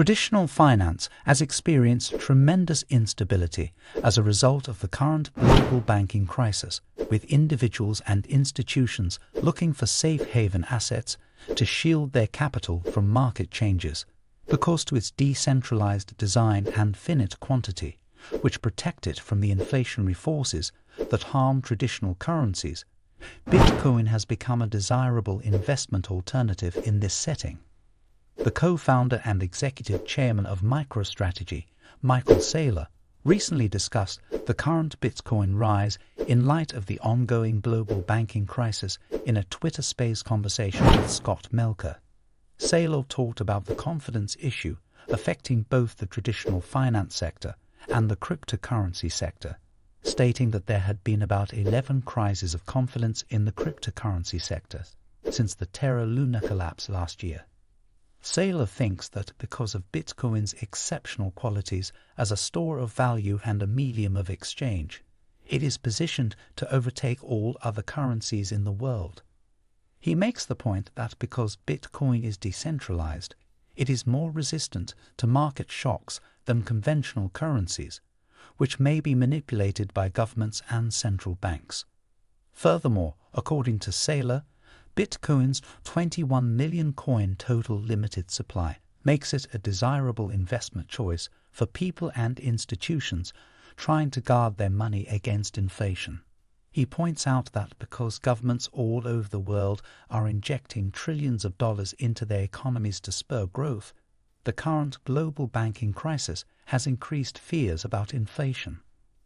Traditional finance has experienced tremendous instability as a result of the current global banking crisis, with individuals and institutions looking for safe haven assets to shield their capital from market changes, because to its decentralized design and finite quantity, which protect it from the inflationary forces that harm traditional currencies, Bitcoin has become a desirable investment alternative in this setting. The co-founder and executive chairman of MicroStrategy, Saylor, recently discussed the current Bitcoin rise in light of the ongoing global banking crisis in a Twitter Space conversation with Scott Melker. Saylor talked about the confidence issue affecting both the traditional finance sector and the cryptocurrency sector, stating that there had been about 11 crises of confidence in the cryptocurrency sector since the Terra Luna collapse last year. Saylor thinks that because of Bitcoin's exceptional qualities as a store of value and a medium of exchange, it is positioned to overtake all other currencies in the world. He makes the point that because Bitcoin is decentralized, it is more resistant to market shocks than conventional currencies, which may be manipulated by governments and central banks. Furthermore, according to Saylor, Bitcoin's 21 million coin total limited supply makes it a desirable investment choice for people and institutions trying to guard their money against inflation. He points out that because governments all over the world are injecting trillions of dollars into their economies to spur growth, the current global banking crisis has increased fears about inflation.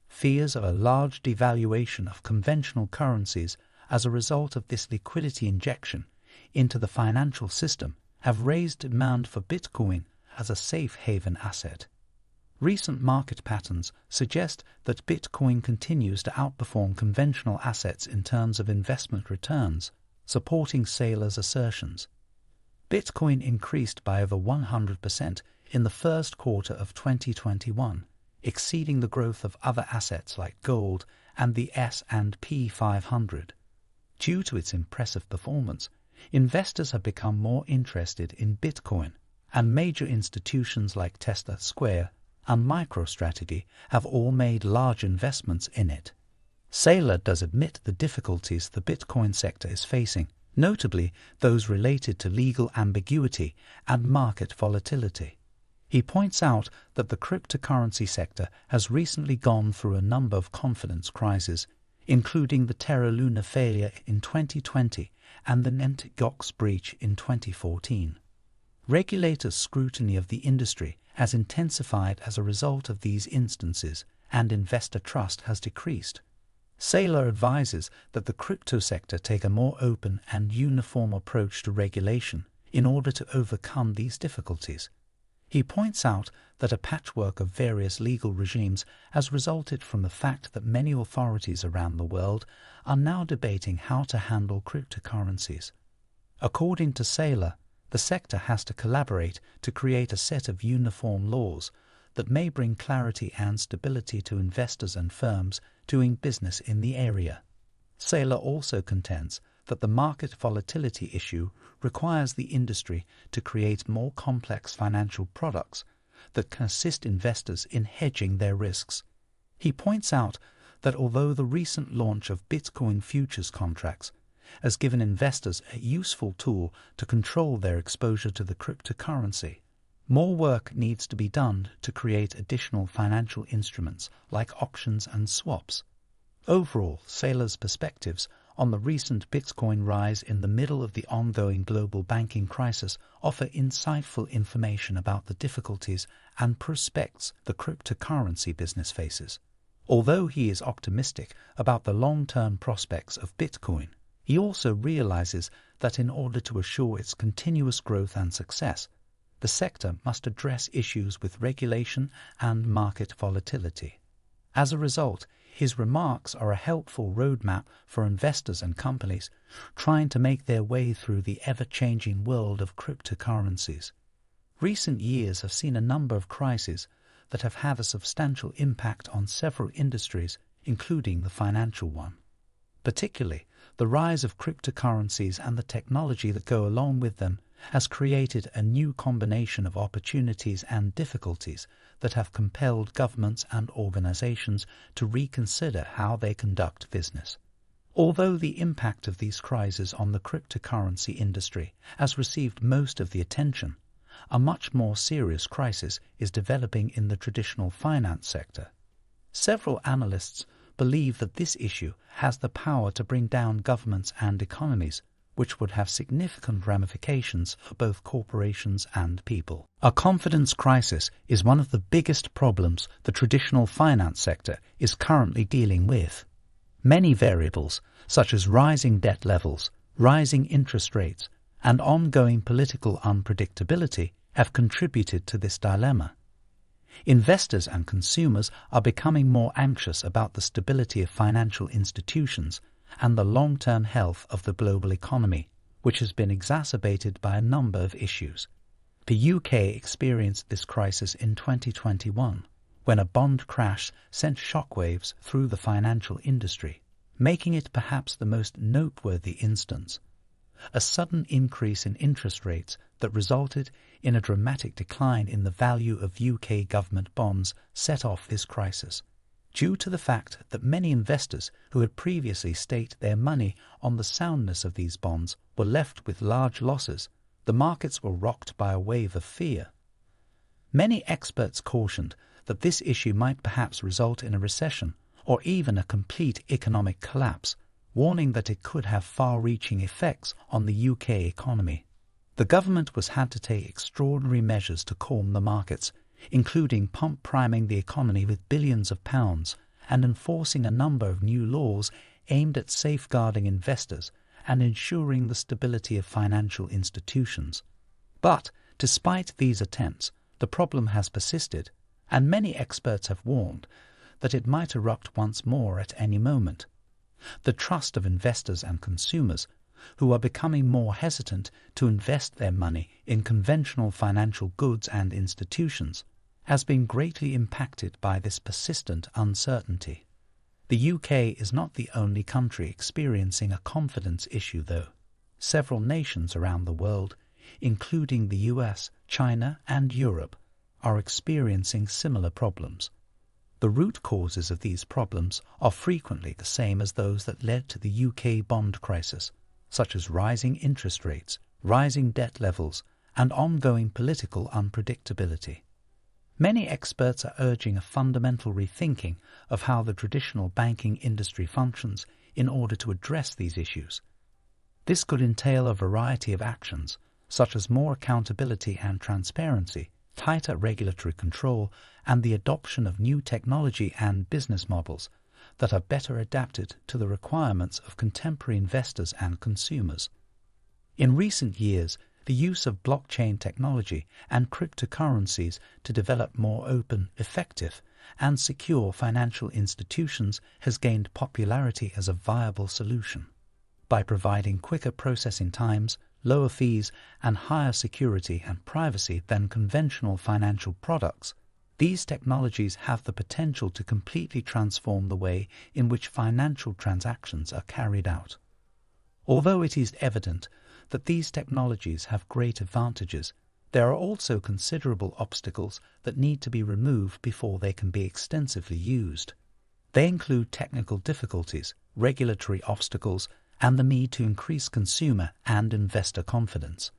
Fears of a large devaluation of conventional currencies as a result of this liquidity injection into the financial system have raised demand for Bitcoin as a safe haven asset. Recent market patterns suggest that Bitcoin continues to outperform conventional assets in terms of investment returns, supporting Saylor's assertions. Bitcoin increased by over 100% in the first quarter of 2021, exceeding the growth of other assets like gold and the S&P 500. Due to its impressive performance, investors have become more interested in Bitcoin, and major institutions like Tesla Square and MicroStrategy have all made large investments in it. Saylor does admit the difficulties the Bitcoin sector is facing, notably those related to legal ambiguity and market volatility. He points out that the cryptocurrency sector has recently gone through a number of confidence crises, including the Terra Luna failure in 2020 and the Mt. Gox breach in 2014. Regulators' scrutiny of the industry has intensified as a result of these instances, and investor trust has decreased. Saylor advises that the crypto sector take a more open and uniform approach to regulation in order to overcome these difficulties. He points out that a patchwork of various legal regimes has resulted from the fact that many authorities around the world are now debating how to handle cryptocurrencies. According to Saylor, the sector has to collaborate to create a set of uniform laws that may bring clarity and stability to investors and firms doing business in the area. Saylor also contends that the market volatility issue requires the industry to create more complex financial products that can assist investors in hedging their risks. He points out that although the recent launch of Bitcoin futures contracts has given investors a useful tool to control their exposure to the cryptocurrency, more work needs to be done to create additional financial instruments like options and swaps. Overall, Saylor's perspectives on the recent Bitcoin rise in the middle of the ongoing global banking crisis offer insightful information about the difficulties and prospects the cryptocurrency business faces. Although he is optimistic about the long-term prospects of Bitcoin, he also realizes that in order to assure its continuous growth and success, the sector must address issues with regulation and market volatility. As a result, his remarks are a helpful roadmap for investors and companies trying to make their way through the ever-changing world of cryptocurrencies. Recent years have seen a number of crises that have had a substantial impact on several industries, including the financial one. Particularly, the rise of cryptocurrencies and the technology that go along with them has created a new combination of opportunities and difficulties that have compelled governments and organizations to reconsider how they conduct business. Although the impact of these crises on the cryptocurrency industry has received most of the attention, a much more serious crisis is developing in the traditional finance sector. Several analysts believe that this issue has the power to bring down governments and economies, which would have significant ramifications for both corporations and people. A confidence crisis is one of the biggest problems the traditional finance sector is currently dealing with. Many variables, such as rising debt levels, rising interest rates, and ongoing political unpredictability, have contributed to this dilemma. Investors and consumers are becoming more anxious about the stability of financial institutions and the long-term health of the global economy, which has been exacerbated by a number of issues. The UK experienced this crisis in 2021, when a bond crash sent shockwaves through the financial industry, making it perhaps the most noteworthy instance. A sudden increase in interest rates that resulted in a dramatic decline in the value of UK government bonds set off this crisis. Due to the fact that many investors who had previously staked their money on the soundness of these bonds were left with large losses, the markets were rocked by a wave of fear. Many experts cautioned that this issue might perhaps result in a recession or even a complete economic collapse, warning that it could have far-reaching effects on the UK economy. The government was had to take extraordinary measures to calm the markets, including pump-priming the economy with billions of pounds and enforcing a number of new laws aimed at safeguarding investors and ensuring the stability of financial institutions. But, despite these attempts, the problem has persisted, and many experts have warned that it might erupt once more at any moment. The trust of investors and consumers, who are becoming more hesitant to invest their money in conventional financial goods and institutions, has been greatly impacted by this persistent uncertainty. The UK is not the only country experiencing a confidence issue, though. Several nations around the world, including the US, China, and Europe, are experiencing similar problems. The root causes of these problems are frequently the same as those that led to the UK bond crisis, such as rising interest rates, rising debt levels, and ongoing political unpredictability. Many experts are urging a fundamental rethinking of how the traditional banking industry functions in order to address these issues. This could entail a variety of actions, such as more accountability and transparency, tighter regulatory control, and the adoption of new technology and business models that are better adapted to the requirements of contemporary investors and consumers. In recent years, the use of blockchain technology and cryptocurrencies to develop more open, effective, and secure financial institutions has gained popularity as a viable solution. By providing quicker processing times, lower fees, and higher security and privacy than conventional financial products, these technologies have the potential to completely transform the way in which financial transactions are carried out. Although it is evident that these technologies have great advantages, there are also considerable obstacles that need to be removed before they can be extensively used. They include technical difficulties, regulatory obstacles, and the need to increase consumer and investor confidence.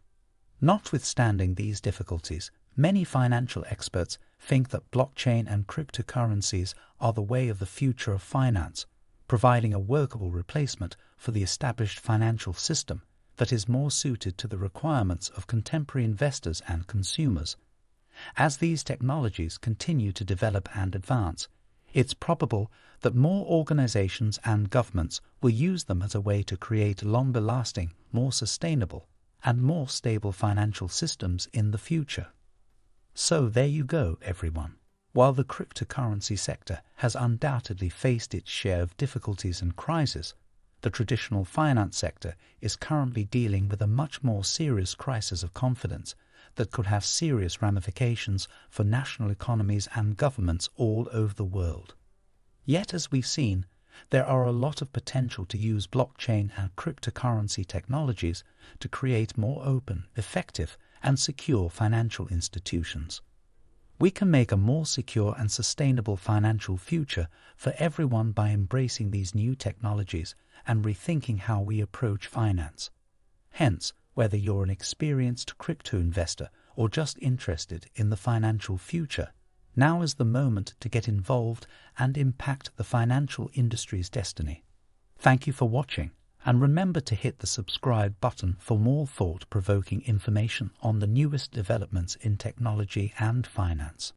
Notwithstanding these difficulties, many financial experts think that blockchain and cryptocurrencies are the way of the future of finance, providing a workable replacement for the established financial system that is more suited to the requirements of contemporary investors and consumers. As these technologies continue to develop and advance, it's probable that more organizations and governments will use them as a way to create longer-lasting, more sustainable, and more stable financial systems in the future. So there you go, everyone. While the cryptocurrency sector has undoubtedly faced its share of difficulties and crises, the traditional finance sector is currently dealing with a much more serious crisis of confidence that could have serious ramifications for national economies and governments all over the world. Yet, as we've seen, There are a lot of potential to use blockchain and cryptocurrency technologies to create more open, effective, and secure financial institutions. We can make a more secure and sustainable financial future for everyone by embracing these new technologies and rethinking how we approach finance. Hence, whether you're an experienced crypto investor or just interested in the financial future, now is the moment to get involved and impact the financial industry's destiny. Thank you for watching, and remember to hit the subscribe button for more thought-provoking information on the newest developments in technology and finance.